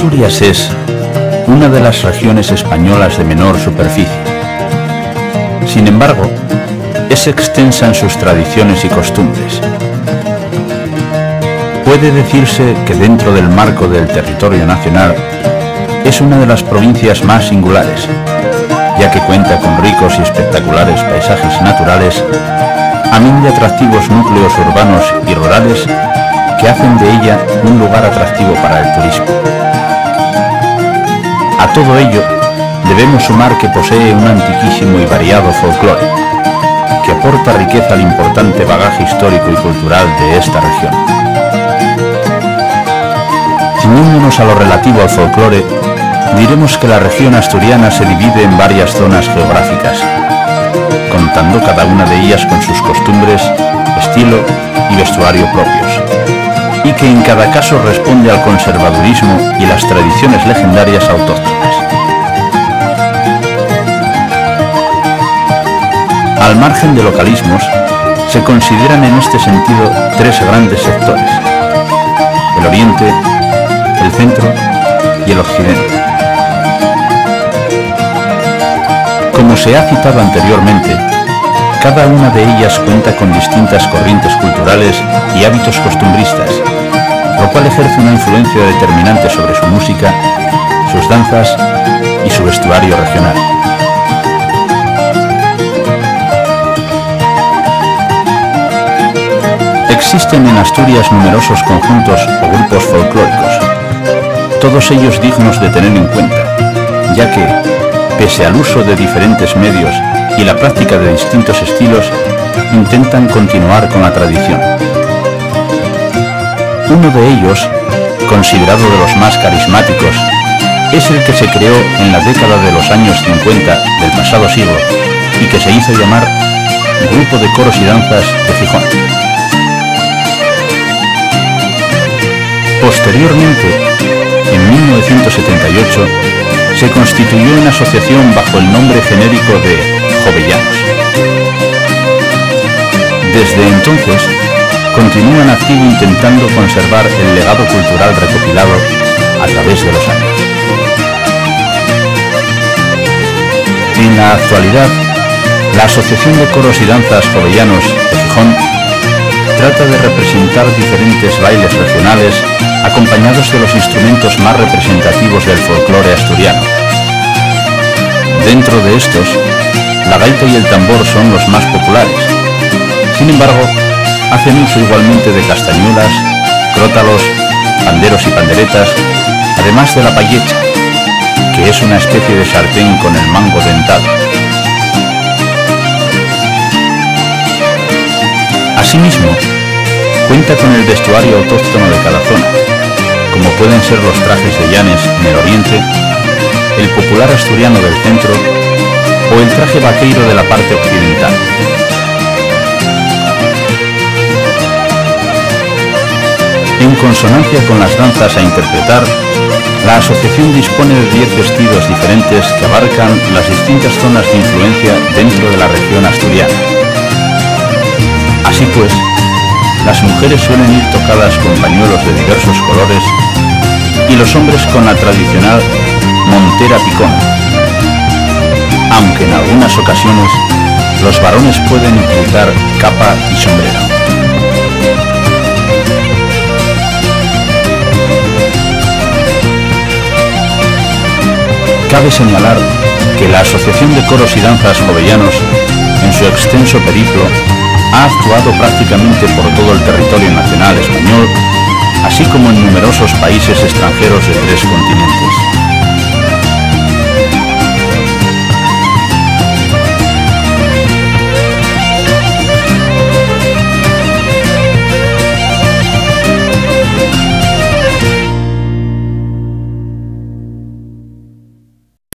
Asturias es una de las regiones españolas de menor superficie. Sin embargo, es extensa en sus tradiciones y costumbres. Puede decirse que dentro del marco del territorio nacional es una de las provincias más singulares, ya que cuenta con ricos y espectaculares paisajes naturales, amén de atractivos núcleos urbanos y rurales que hacen de ella un lugar atractivo para el turismo. A todo ello debemos sumar que posee un antiquísimo y variado folclore, que aporta riqueza al importante bagaje histórico y cultural de esta región. Ciñéndonos a lo relativo al folclore, diremos que la región asturiana se divide en varias zonas geográficas, contando cada una de ellas con sus costumbres, estilo y vestuario propios, y que en cada caso responde al conservadurismo y las tradiciones legendarias autóctonas. Al margen de localismos, se consideran en este sentido tres grandes sectores: el oriente, el centro y el occidente. Como se ha citado anteriormente, cada una de ellas cuenta con distintas corrientes culturales y hábitos costumbristas, lo cual ejerce una influencia determinante sobre su música, sus danzas y su vestuario regional. Existen en Asturias numerosos conjuntos o grupos folclóricos, todos ellos dignos de tener en cuenta, ya que, pese al uso de diferentes medios y la práctica de distintos estilos, intentan continuar con la tradición. Uno de ellos, considerado de los más carismáticos, es el que se creó en la década de los años 50 del pasado siglo y que se hizo llamar Grupo de Coros y Danzas de Gijón. Posteriormente, en 1978, se constituyó una asociación bajo el nombre genérico de Jovellanos. Desde entonces, continúan activo intentando conservar el legado cultural recopilado a través de los años. En la actualidad, la Asociación de Coros y Danzas Jovellanos de Gijón trata de representar diferentes bailes regionales acompañados de los instrumentos más representativos del folclore asturiano. Dentro de estos, la gaita y el tambor son los más populares. Sin embargo, hacen uso igualmente de castañuelas, crótalos, panderos y panderetas, además de la payecha, que es una especie de sartén con el mango dentado. Asimismo, cuenta con el vestuario autóctono de cada zona, como pueden ser los trajes de llanes en el oriente, el popular asturiano del centro o el traje vaqueiro de la parte occidental. En consonancia con las danzas a interpretar, la asociación dispone de 10 vestidos diferentes que abarcan las distintas zonas de influencia dentro de la región asturiana. Así pues, las mujeres suelen ir tocadas con pañuelos de diversos colores y los hombres con la tradicional montera picona, aunque en algunas ocasiones los varones pueden utilizar capa y sombrero. Cabe señalar que la Asociación de Coros y Danzas Jovellanos, en su extenso periplo, ha actuado prácticamente por todo el territorio nacional español, así como en numerosos países extranjeros de 3 continentes.